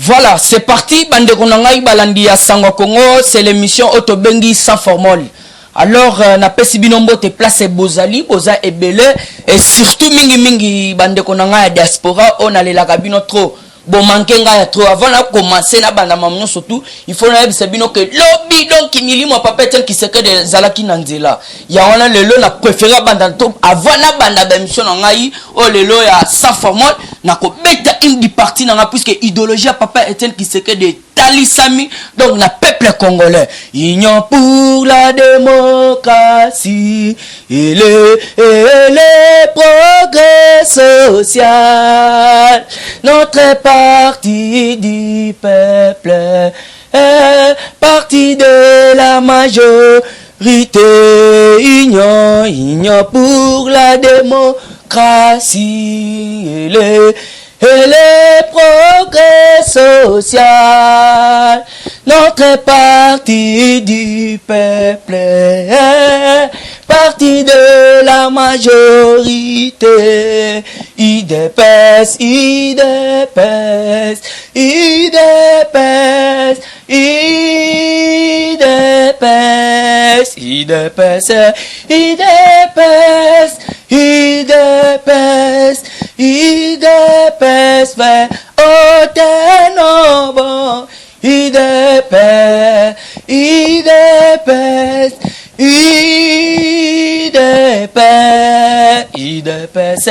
Voilà, c'est parti. Bande Konangai Balandi à Sango Congo, c'est l'émission Otobengi sans formol. Alors, na pesi binombo te place Bozali, Boza et Belé, et surtout mingi Bande Konangai diaspora, on a les lagabino trop. Bon, manquenga trop. Avant de commencer, na banda mamno surtout, il faut na bino que lobby donc qui mili moi papa tel qui se que des zalaki nanzela. Ya on a le lo na préféré banda top avant na banda d'émission ngai, oh le lo ya sans formol, na ko beta indi parti na puisque idéologie papa est tel qui se que des talisami donc na peuple congolais. Union pour la démocratie et le progrès social. Notre parti du peuple est parti de la majorité. Union pour la démocratie et le progrès social. Notre parti du peuple est parti de la majorité. IDPS, IDPS, IDPS, IDPS, IDPS, IDPS, IDPS, IDPS, vers Otenobo. IDPS, IDPS, IDPS, IDPS,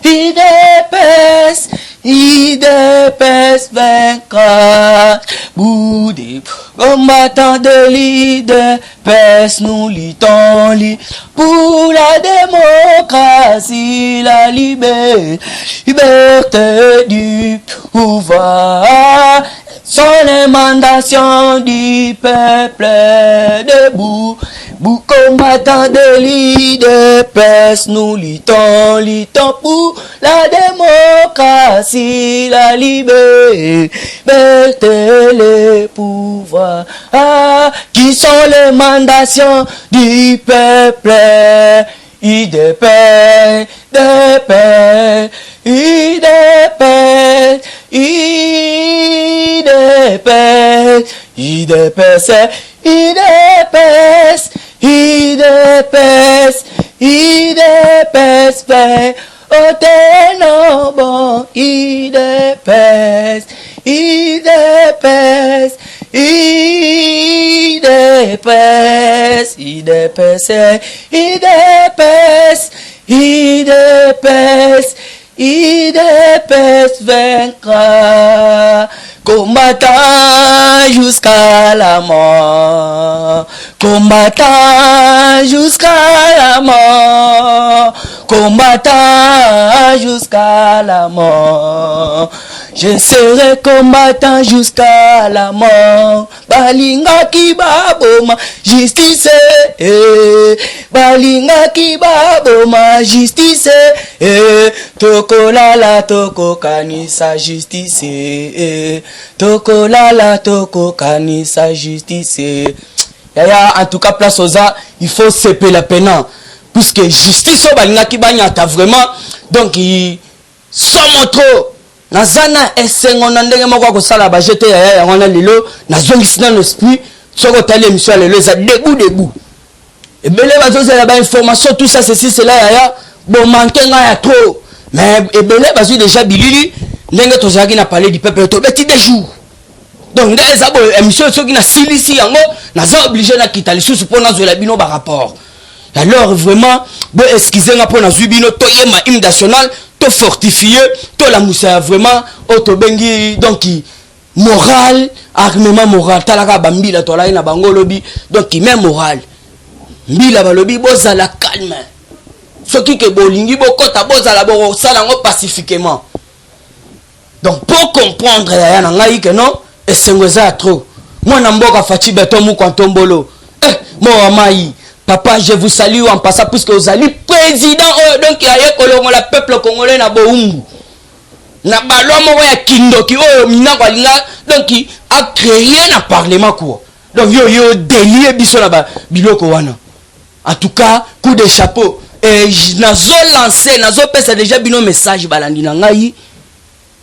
IDPS, IDPS vaincra. Boudé, combattant de l'IDPS, nous luttons pour la démocratie, la liberté du pouvoir. Sont les mandations du peuple debout. Vous combattants de l'IDPS, nous luttons pour la démocratie, la liberté, le pouvoir. Qui sont les mandations du peuple? IDPS, IDPS, IDPS, IDPS, IDPS, IDPS, IDPS, IDPS, vers Otenobo. IDPS, IDPS, IDPS, IDPS, IDPS, IDPS, IDPS vaincra. Combattant jusqu'à la mort, combattant jusqu'à la mort, combattant jusqu'à la mort. Je serai combattant jusqu'à la mort. Balinga kibaboma justice, balinga kibaboma justice, tokolala toko kanisa justice, tokolala toko kanisa justice. Yaya, en tout cas place aux arts, il faut séparer la peine puisque justice au balinga kibanyata vraiment donc il somme trop. Nazana esengo ndenge moko ko sala ba jeter ya ngona lilo nazongisi na l'esprit soko tali émission lelo za debout et belé bazo za ba information tout ça ceci cela ya bon manquer nga ya trop mais et belé bazo déjà bilili ndenge to zaki na parler du peuple to beti des jours donc ndenge za bo émission soki na silisi yango naza obligé na kitali sous pour nazo la bino ba rapport alors vraiment bon excusez nga pour na zubino to yema hymne national to fortifié to la moussa vraiment otobengi donc moral armement moral talaka bambila to la na bango lobi donc même moral mbila balobi bozala calme soki ke bolingi bokota bozala bo sala ngo pacifiquement donc pour comprendre ya na ngai que non esengoza trop mwana mboka fachi beto mu kwantombolo mo amai. Papa, je vous salue en passant puisque vous allez président donc il y a le peuple congolais na boumbu. Na balomo ya kindoki mina kwalinga donc il a créé un parlement quoi. Donc yo délié biso na ba biloko wana. En tout cas, coup de chapeau. Et nazo lancé, nazo pesa déjà bino message balandi na ngai.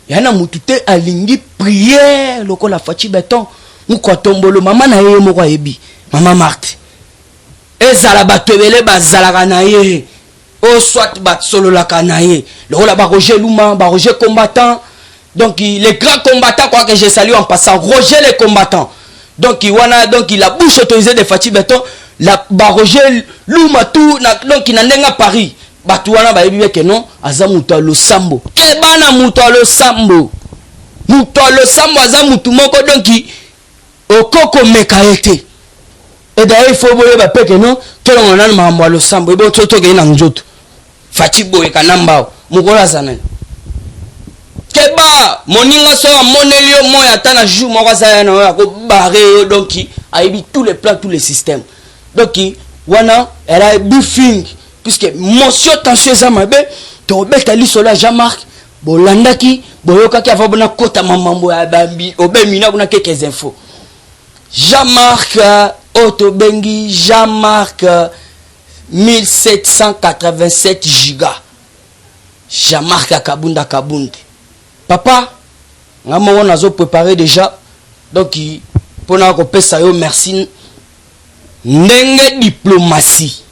yana mutute alingi prière lokola Fachi Beton muko tombolo mama na ye moko yebi mama Marthe ezala batebele bazalaka na ye o soit basololaka na ye lokola ba Roger Luma ba Roger combattant. Donc les grands combattants, quoi que je salue en passant, Roger les combattants. Donc il a bouche autorisée de Fachi Beton, la Roger Luma tout, donc il n'a pas Paris. Batouana ba ebi que non, aza muto lo sambo. Kebana muto lo sambo. Muto lo sambo aza mutu moko donc okoko mekaete. Et d'ailleurs il faut boye ba pe que non, tout le monde a mambo lo sambo. Ebo toto ke na njoto. Fachi boye kanamba mukola sana. Keba moninga so monelio moya tana jou moko sa na ko barrer donc a ebi tous les plans tous les systèmes. Donc wana elle a buffing puisque monsieur tension za mabe to beta lisola Jean-Marc bolandaki boyoka ki ava bona kota mamambo ya bambi obemina kuna quelques infos. Jean-Marc Otobengi Jean-Marc 1787 giga. Jean-Marc Kabunda Kabunde. Papa, on a préparé déjà. Donc, pour nous pesa yo merci. Ndenge diplomatie.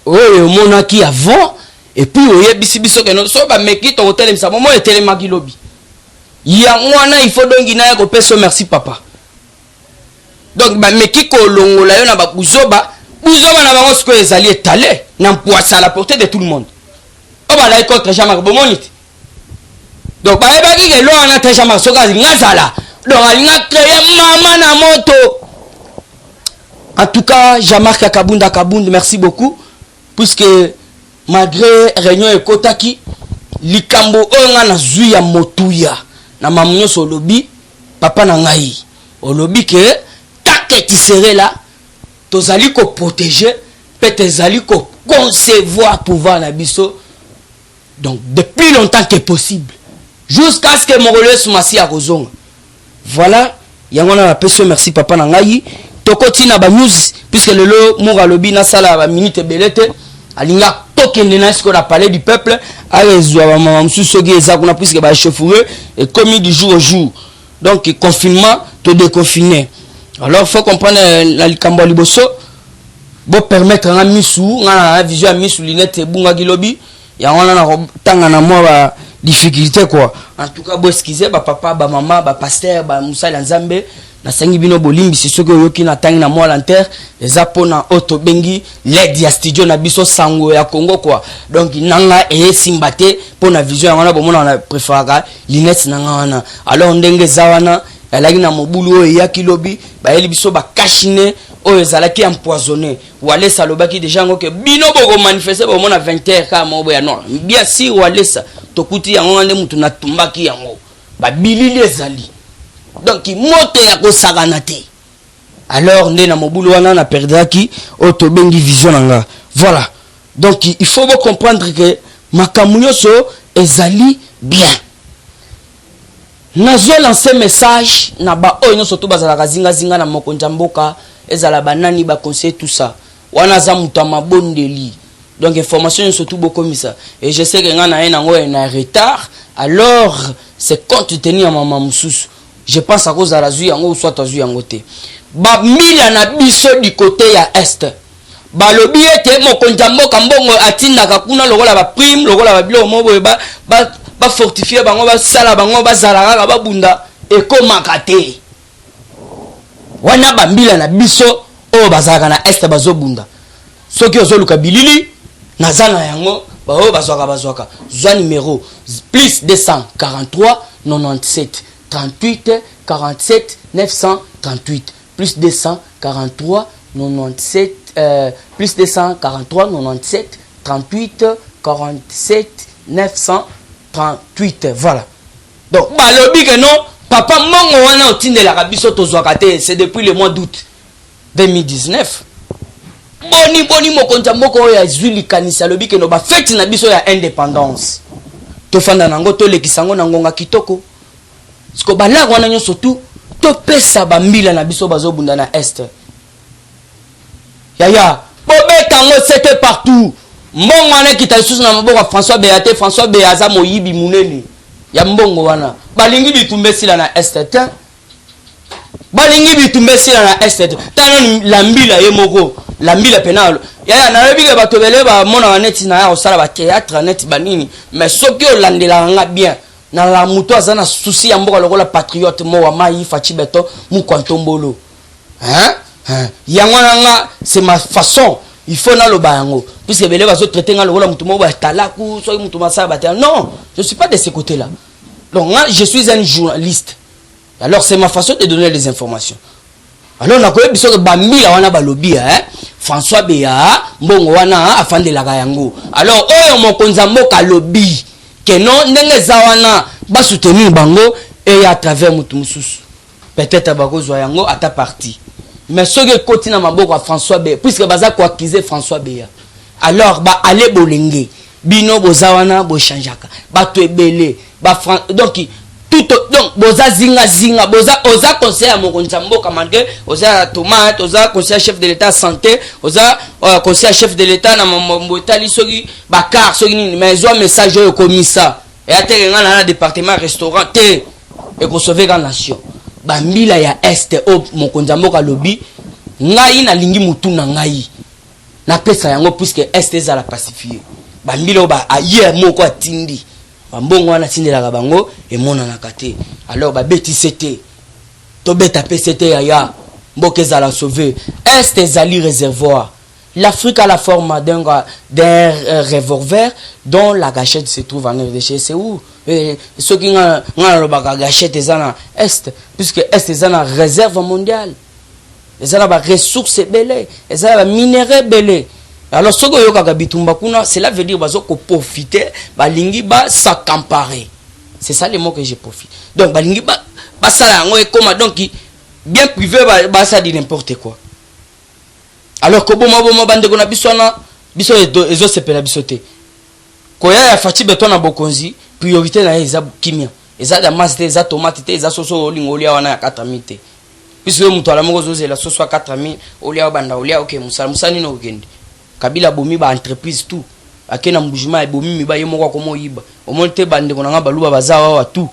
Oyo monaki avant et puis oye bisi biso que non so ba meki to hotel misa momo etele magilobi. Ya mwana il faut donc ina ko pesa merci papa. Donc ba meki ko longola yo na ba buzoba na bango ce que les alliés étalés na poisse à la portée de tout le monde. O ba la contre Jean-Marc Bomonite. Donc, bah, il y a un très jamais soka ngazala. Donc, il y a créé maman na moto. En tout cas, Jean-Marc Kabunda Kabund, merci beaucoup. Puisque malgré réunion et kotaki, likambo onga na zuya motuya. Na mamunyo so lobby, papa na ngai. Au lobby que, take ti seré là, tozali ko protéger, peut-être zali ko concevoir pouvoir na biso. Donc, depuis longtemps que possible. Jusqu'à ce que mon relais soit assis à Rozong. Voilà. Yangona la personne merci papa nangayi. Tokoti na ba news puisque le lo moura lobi na sala ba minute belete. Alinga token na ce qu'on a parlé du peuple. Arezo ba mama msusogi ezakuna puisque ba chauffoureux et commis du jour au jour. Donc confinement to déconfiné. Alors faut comprendre la likambo liboso. Bo permettre na misu na vision misu linette bunga gilobi. Yangona na tanga na moi ba difficulté quoi. En tout cas, bo excusez ba papa, ba maman, ba pasteur, ba Moussa Nzambe, na sangi bino bolimbi c'est ce que yoki na tangi na moi l'enterre, les apona Otobengi, l'aide ya studio na biso sango ya Congo quoi. Donc nanga e simbate pour na vision ngana bomona na préférera linette nanga wana. Alors ndenge zawana, elaki na mobulu ya kilobi, ba eli biso ba kashine oyo ezalaki empoisonné wale salobaki déjà ngo ke bino boko manifester bomona 20h ka mobo ya non bien si wale sa tokuti yango ngande mutu na tumbaki yango ba bilili ezali donc moto ya kosakana te alors nde na mobulu wana na perdaki Otobengi vision nanga voilà donc il faut comprendre que makambo nyonso ezali bien. Nazo lancer message na ba oyo nyonso to bazala zinga zinga na mokonza mboka ezala banani ba conseiller tout ça wana za muta mabondeli donc information surtout beaucoup comme ça et je sais que ngana ena ngo na retard alors c'est compte tenir à maman mususu je pense à cause de la zui yango soit ta zui yango te ba mila na biso du côté ya est ba lobi ete mokonza mboka mbongo atinda ka kuna lokola ba prime lokola ba bilo mobo ba fortifier bango ba sala bango ba zalaka ba bunda ekomaka te wana bambila na biso o bazaka na est bazobunda soki ozoluka bilili na zana yango ba o bazwaka zwa numéro plus 243 97 38 47 938 plus 243 97 plus 243 97 38 47 938 voilà donc balobi que non papa mongo wana otinde la biso tozwaka te c'est depuis le mois d'août 2019 boni mokonza mboko ya zwili kanisa lobi que no ba fête na biso ya indépendance to fanda nango to lekisango na ngonga kitoko siko bala wana nyonso tout to pesa ba mbila na biso bazobunda na est yaya bobeta ngo c'était partout mbongo wana kita susu na maboko François Béaté François Béaza moyibi munene ya mbongo wana balingi bitumbe sila na estet balingi bitumbe sila na estet tano lambila ye moko lambila penalo ya na lebike bato bele ba mona neti na ya osala ba théâtre neti banini mais soki olandela nga bien na la muto azana souci ya mboka lokola patriote mo wa mai Fachi Beton mu kwantombolo yango nga c'est ma façon il faut na lo bango puisque bele bazo traiter nga lokola mutu mo ba talaku so mutu masala ba non je suis pas de ce côté là donc moi je suis un journaliste alors c'est ma façon de donner les informations alors na koyebi biso bambila wana balobi François Béa mbongo wana afandelaka yango alors oyo mokonza mboka lobi que non ndenge zawana ba soutenir bango et à travers mutu mususu peut-être bakozwa yango ata parti mais soki koti na maboko à François Béa puisque baza ko accuser François Béa alors ba aller bolenge bino bozawana bo changeaka bato ebele ba donc tout donc boza zinga boza oza conseiller à mokonza mboka malgré oza tomate oza conseiller chef de l'état santé oza conseiller chef de l'état na mbotali soki bakar soki ni mais zo message au commissaire et atenga na département restaurant te et ko sauver la nation bambila ya est au mokonza mboka lobi ngai na lingi mutu na ngai na pesa yango puisque est za la pacifier bambila ba aye moko atindi bambongo wana tindela bango et mona na kate alors ba beti c'était to beta PCT ya mboka za la sauver est zali réservoir l'Afrique a la forme d'un revolver dont la gâchette se trouve en RDC. C'est où ceux qui ont la gâchette zana est puisque est zana réserve mondiale les ana ba ressources belé les ana minéraux belé alors ce que yoka bitumba kuna cela veut dire bazo ko profiter balingi ba s'accaparer c'est ça le mot que j'ai profite donc balingi ba sala ngo e comme donc bien privé ba ça dit n'importe quoi alors que bon bande ko na bisona biso ezo sepela bisote ko ya Fachi Beton na bokonzi priorité na eza kimia eza da masse eza tomate te eza soso olingo olia wana ya 4000 te puisque muto ala moko zozela soso 4000 olia banda olia okay musani no okende Kabila bomi ba entreprise tout akena mbujima bomi mi ba yemoko ko moyiba omonte bande ko nga baluba bazawa wa tout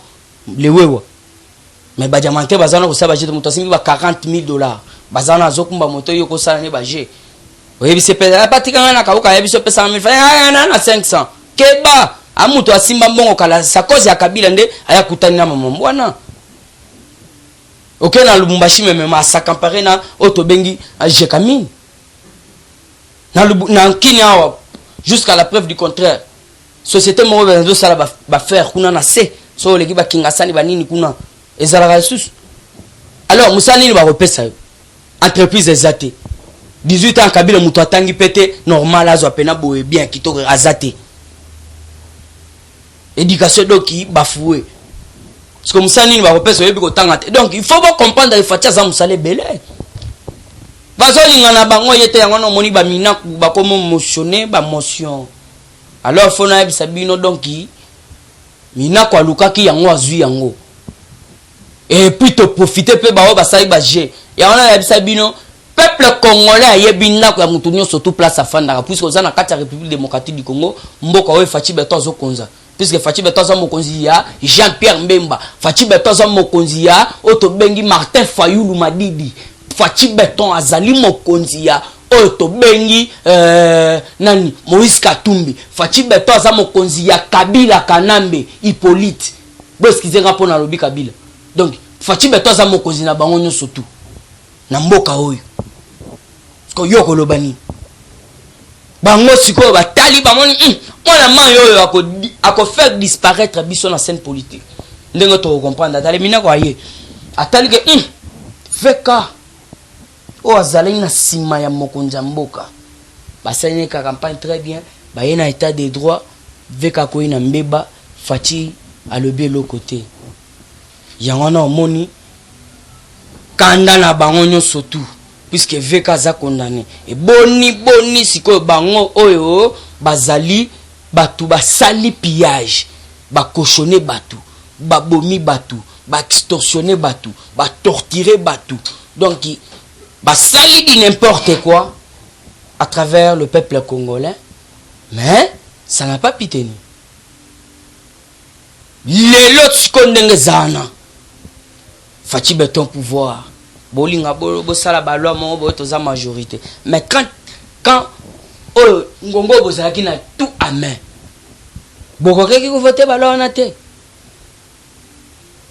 lewewa mais ba diamante bazana ko saba jete muto simbi ba $40,000 bazana azokumba moto yo ko sala ne ba je oyebi se pesa patika na kauka yebi se pesa 1000 francs na 500 keba amuto asimba mbongo kala sa cause ya Kabila nde aya kutani na mama mbwana OK na Lubumbashi même ma s'accaparer na otobengi Jekamine na nkini awa jusqu'à la preuve du contraire société mo bezo sala ba faire kuna na se so leki ba kingasani banini kuna ezala ressources alors musani ba repesa entreprise ezate 18 ans Kabila muto atangi pété normal azo pena boye bien kitoko azate éducation donc bafoué parce que musani ba repesa yebi ko tanga donc il faut comprendre il faut ça musale belé bazolinga na bango yete yango no moni ba minaku ba komo motionner ba motion alors faut na yebisa bino donc minaku alukaki yango azui yango et puis to profiter pe ba basali ba je yango na yebisa bino peuple congolais ayebi naku ya mutu nyonso tout place afandaka puisque oza na kati ya République démocratique du Congo mboka oyo Fachi Beton zo konza puisque Fachi Beton za mokonzi ya Jean-Pierre Mbemba Fachi Beton za mokonzi ya oto bengi Martin Fayulu Madidi Fachi Beton azali mokonzi ya oto bengi nani Moïse Katumbi Fachi Beton aza mokonzi ya Kabila Kanambe Hippolyte boskizenga pona lobi Kabila donc Fachi Beton aza mokonzi na bango nyonso tout na mboka oyo ko yoko lobani bango siko batali bamoni mwana man yoyo ako faire disparaître biso na scène politique ndenge to comprendre atali mina ko aye atali ke veka o azali na sima ya mokonza mboka basanye ka campagne très bien ba yena état de droit veka ko ina mbeba Fachi alobi le côté yango na omoni kanda na bango nyonso tout puisque veka za condamné et boni siko bango oyo bazali batu basali pillage ba cochonner batu ba bomi batu ba extorsionner batu ba torturer batu donc basali dit n'importe quoi à travers le peuple congolais mais ça n'a pas pu tenir Les autres skondenge zana. Fati beton pouvoir. Bolinga bo sala balwa mo bo toza majorité. Mais quand ngongo bozaki na tout à main. Bokoke ki ko voter balwa na te.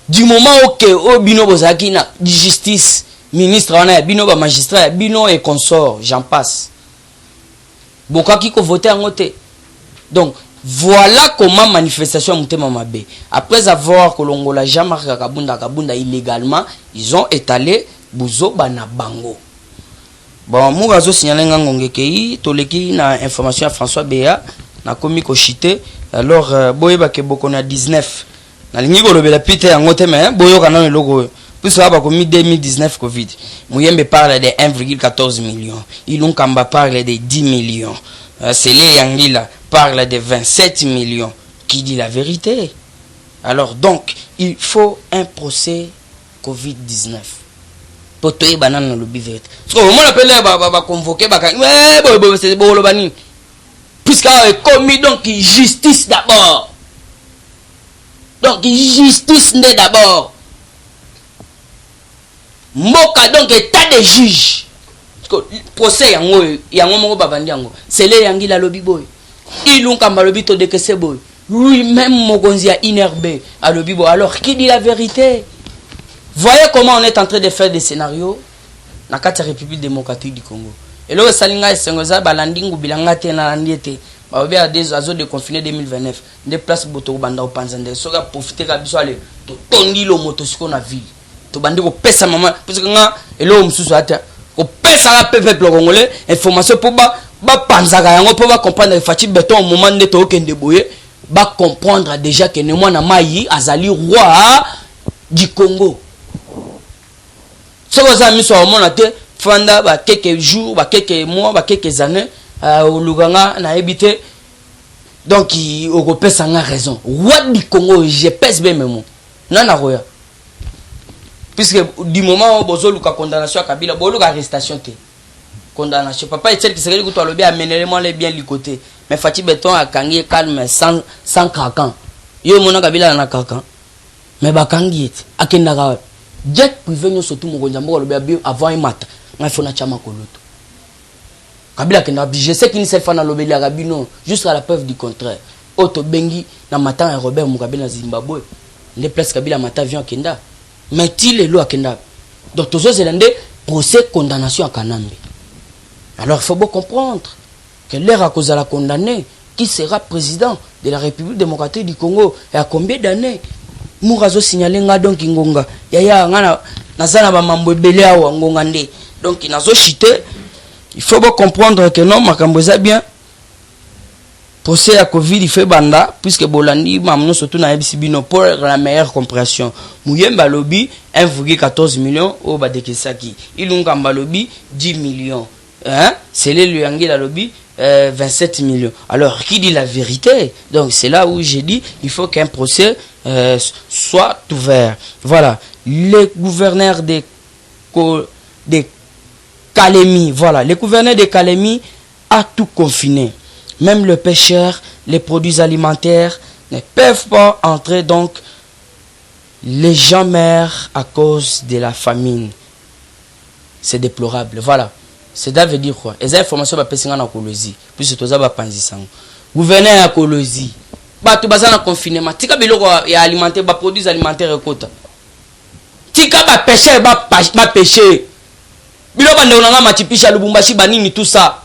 Du moment où bino bozaki na justice, ministre wana bino ba magistrat, bino et consort, j'en passe. Bokoke ko voter en te. Donc voilà comment manifestation Mutema Mabe. Après avoir kolongola Jean-Marc Kabunda illégalement, ils ont étalé Bouzo bana bango. Bon, moi je signalé ngangonge kei toleki na information à François Béa na komi ko chité. Alors boyeba ke bokona 19. Na lingi ko lobela pite yango te mais boyo kana logo. Puis ça va comme 2019 Covid. Muyembe parle de 1,14 million. Ilunkamba parle de 10 millions. C'est les Yangila parle de 27 millions. Qui dit la vérité? Alors donc, il faut un procès Covid-19. Pour toi, banane dans le vérité. Parce que on appelle convoquer c'est bon le puisqu'il a commis donc justice d'abord. Donc justice d'abord. Moka donc état de juge. Procès yango moko babandi yango. C'est les yangi la lobby boy. Ilunka malobi to de kese boy. Lui-même mokonzi a inerbe à lobby boy. Alors qui dit la vérité? Voyez comment on est en train de faire des scénarios dans la République démocratique du Congo. Et là salinga esengoza balandingu bilanga te na landiete. Ba obi a des azo de confiné 2029. Des places boto banda o panzande. Soga profiter ka biso ale to tondi lo motosiko na ville. To bandi ko pesa mama parce que nga elo msusu ata ko pesa la peuple congolais information pour ba panzaka yango pour ba comprendre fati beton au moment de to okende boye ba comprendre déjà que ne mwana mai azali roi du Congo. Ce que ça mis sur le monde fanda ba quelques jours, ba quelques mois, ba quelques années au Luganga na habité. Donc il européen ça a raison. Roi du Congo, je pèse bien même. Non na roya. Puisque du moment où bozo luka condamnation à Kabila, bozo luka arrestation te. Condamnation. Papa est celle qui serait que toi le bien amener les bien du côté. Mais Fati Beton a kangi calme sans craquant. Yo mona Kabila na craquant. Mais ba kangi et akenda jet privé nous surtout mon gondambo le bien avant un matin. Il faut na chama koloto. Kabila kenda je sais qu'il ne sait pas na lobeli arabino jusqu'à la preuve du contraire. Oto bengi na matin et Robert Mugabe na Zimbabwe. Les places Kabila matin vient kenda. Mais il est là kenda. Donc tous ces landais procès condamnation à Kanambe. Alors il faut bien comprendre que l'air à cause de la condamné qui sera président de la République démocratique du Congo et à combien d'années? Mourazo signalé nga donc ngonga yaya ngana nazana ba mambo ebele awa ngonga nde donc nazo chité. Il faut bien comprendre que non makambo za bien procès à Covid il fait banda puisque bolandi mamno surtout na ebisibino pour la meilleure compréhension muyemba lobby 1,14 million au badekesaki ilunga mbalobi 10 millions hein c'est les luangi la lobby 27 millions. Alors qui dit la vérité? Donc c'est là où j'ai dit il faut qu'un procès soit ouvert. Voilà, les gouverneurs de Kalemi, voilà, les gouverneurs de Kalemi a tout confiné. Même le pêcheur, les produits alimentaires ne peuvent pas entrer, donc les gens meurent à cause de la famine. C'est déplorable. Voilà. C'est ça veut dire quoi? Les informations va passer en Colosie. Puis c'est tout ça va penser ça. Gouverneur à Colosie. Bah tout bazar na confinement. Tika biloko ya alimentaire, ba produits alimentaires ekota. Tika ba pêcher ba pêcher. Biloko ba ndona matipisha Lubumbashi banini tout ça.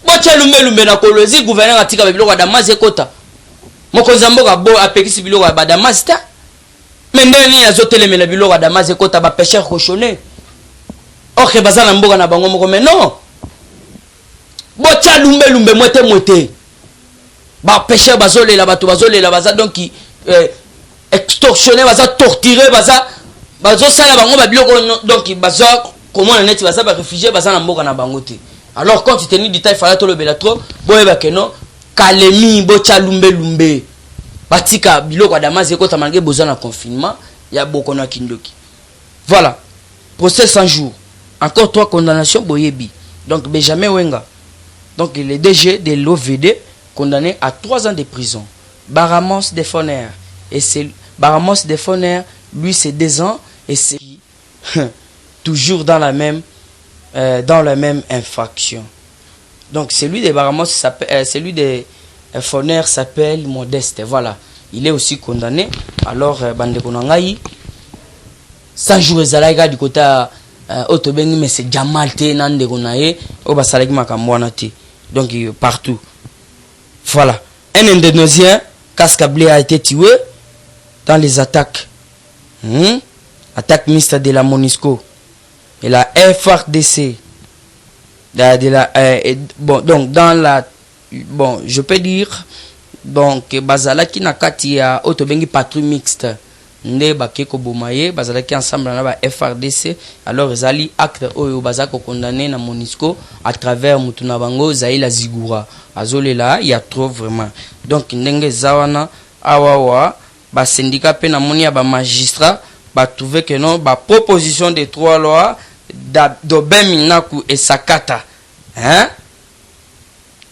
Boche lumbe na Colosie gouverneur atika ba biloko Damas ekota. Mokonzi mboka bo apekisi biloko ba Damas ta. Mais ndeni azotelemela biloko Damas ekota ba pêcher cochonné. Ok, bazana mboka na bango moko mais non. Bocha lumbe moite. Ba pêcheur bazole la bato bazole la baza donc qui extorsionner baza torturer bazo sala bango ba biloko donc baza comment on est baza ba réfugié baza na mboka na bango te. Alors quand tu tenais du taille fallait to le bela trop boyeba que non Kalemi bocha lumbe. Batika biloko Damas ekota malgré besoin na confinement ya boko na kindoki. Voilà. Procès 100 jours. Encore 3 condamnations Boyebi. Donc Benjamin Wenga. Donc le DG de l'OVD condamné à 3 ans de prison. Baramos Defoner Et c'est Baramos Defoner, lui c'est 2 ans et c'est toujours dans la même infraction. Donc celui de Baramos celui de Foner s'appelle Modeste. Voilà, il est aussi condamné. Alors bande konangai 100 jours ezalaika du côté Otobengi, mais c'est Jamal te nande konaye o basalaki makambo wana te. Donc partout. Voilà, un Indonésien Cascablé a été tué dans les attaques. Attaque mixte de la MONUSCO et la FARDC. Donc dans la, bon, je peux dire, donc bazalaki nakati ya Otobengi patrouille mixte. Nde bakeko bomaye bazalaki ensemble na ba FARDC. Alors ezali acte oyo bazako condamné na MONUSCO à travers mutuna bango Zaïla Zigura. Azolela il y a trop vraiment. Donc ndenge zawana awawa ba syndicat pe na moni ya ba magistrat ba trouver que non ba proposition de 3 lois d'Obem Minaku et Sakata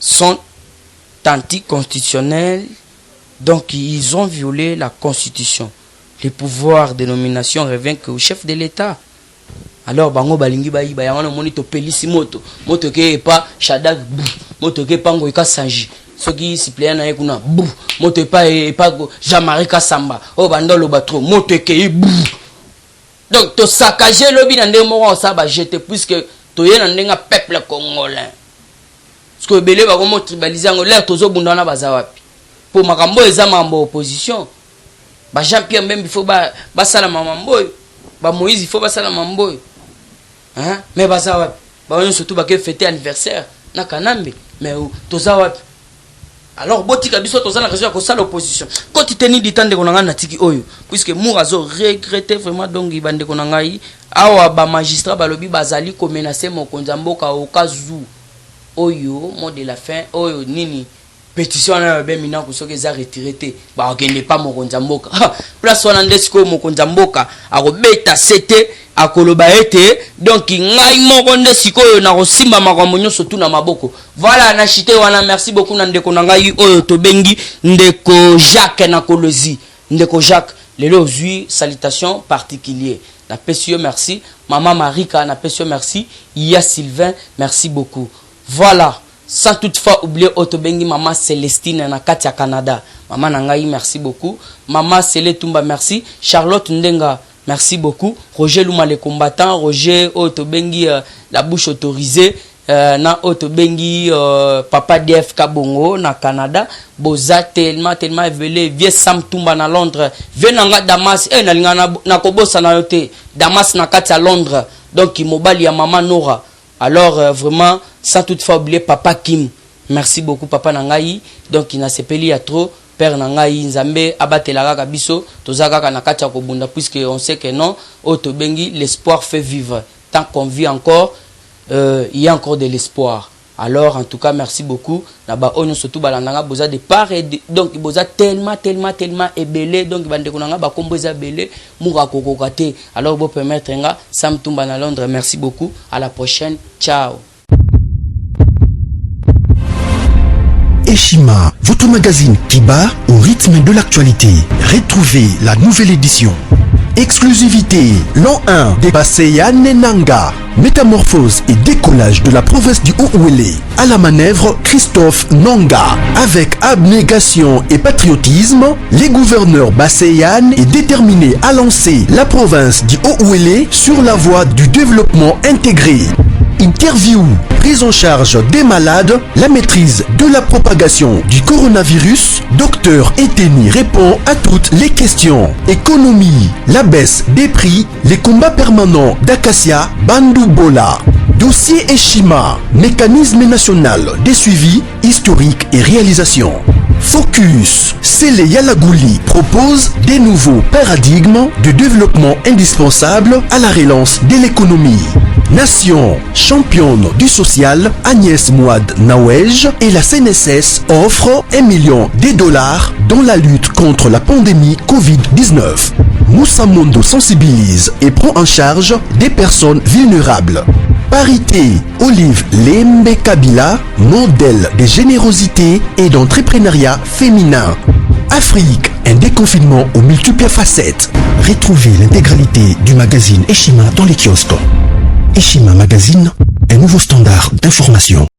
sont anticonstitutionnels. Donc ils ont violé la constitution. Le pouvoir de nomination revient qu'au chef de l'État. Alors bango balingi bayi bayangana moni to pelisi moto ke pas shadak moto ke pango ika sanji soki suppléant na ekuna moto pas Jean-Marie Kasamba o bandolo batro moto ke donc to saccager lobi na ndemo on ça ba jeter puisque to yena ndenga peuple congolais parce que belé ba ko tribaliser ngo l'air tozo bundana bazawapi pour makambo eza mambo opposition ba Jean-Pierre même il faut ba sala mambo ba Moïse il faut ba sala mambo mais bazawapi ba on surtout ba ke fêter anniversaire na kanambe mais tozawapi. Alors botika biso tozana raison ko sala opposition quand tu teni ditande konanga na tiki oyo puisque Mourazo regrettait vraiment donc ibande konanga yi awa ba magistrat balobi bazali ko menacer mokonza mboka au kazu oyo mot de la fin oyo nini pétition na be mina ko soki za retraité ba okende pas mokonza mboka place wana ndesiko mokonza mboka akobeta sete akoloba ete donc ngai moko ndesiko oyo na kosimba makambo nyonso tu na maboko. Voilà na chité wana. Merci beaucoup na ndeko na ngai oyo tobengi ndeko Jacques na Kolozi. Ndeko Jacques lelo ozui salutation particulier na pesio merci. Maman Marika na pesio merci. Iya Sylvain merci beaucoup. Voilà, sans toutefois oublier Otobengi maman Célestine na Katia Canada. Maman Nangai merci beaucoup. Maman Célé Tumba merci. Charlotte Ndenga merci beaucoup. Roger Luma le combattant. Roger Otobengi la bouche autorisée. Na Otobengi papa DF Kabongo na Canada. Boza tellement évelé. Vieux Sam Tumba na Londres. Vieux Nanga Damas. Na linga na kobosa na yote. Damas na Katia Londres. Donc mobali ya maman Nora. Alors vraiment sans toutefois oublier papa Kim. Merci beaucoup papa Nangai. Donc il n'a sepeli à trop. Père Nangai Nzambe abatelaka kabiso tozaka na katia kobunda puisque on sait que non Otobengi l'espoir fait vivre. Tant qu'on vit encore il y a encore de l'espoir. Alors en tout cas merci beaucoup. Naba onyo surtout balandanga boza de part et donc boza tellement ébélé donc bande konanga ba komboza belé mura kokokate. Alors bo permettre nga Sam Tumba na Londres. Merci beaucoup. À la prochaine. Ciao. Eshima, votre magazine qui bat au rythme de l'actualité. Retrouvez la nouvelle édition. Exclusivité, l'an 1 des Basseyane Nanga. Métamorphose et décollage de la province du Haut-Ouélé. À la manœuvre, Christophe Nanga. Avec abnégation et patriotisme, les gouverneurs Basseyane est déterminé à lancer la province du Haut-Ouélé sur la voie du développement intégré. Interview, prise en charge des malades, la maîtrise de la propagation du coronavirus. Docteur Eteni répond à toutes les questions. Économie, la baisse des prix, les combats permanents d'Acacia, Bandou Bola. Dossier Eshima, mécanisme national des suivis historiques et réalisations. Focus, Sele Yalagouli propose des nouveaux paradigmes de développement indispensables à la relance de l'économie. Nation, championne du social, Agnès Mouad Nawej et la CNSS offrent $1 million dans la lutte contre la pandémie Covid-19. Moussa Mondo sensibilise et prend en charge des personnes vulnérables. Parité, Olive Lembe Kabila, modèle de générosité et d'entrepreneuriat féminin. Afrique, Un déconfinement aux multiples facettes. Retrouvez l'intégralité du magazine Eshima dans les kiosques. Eshima Magazine, un nouveau standard d'information.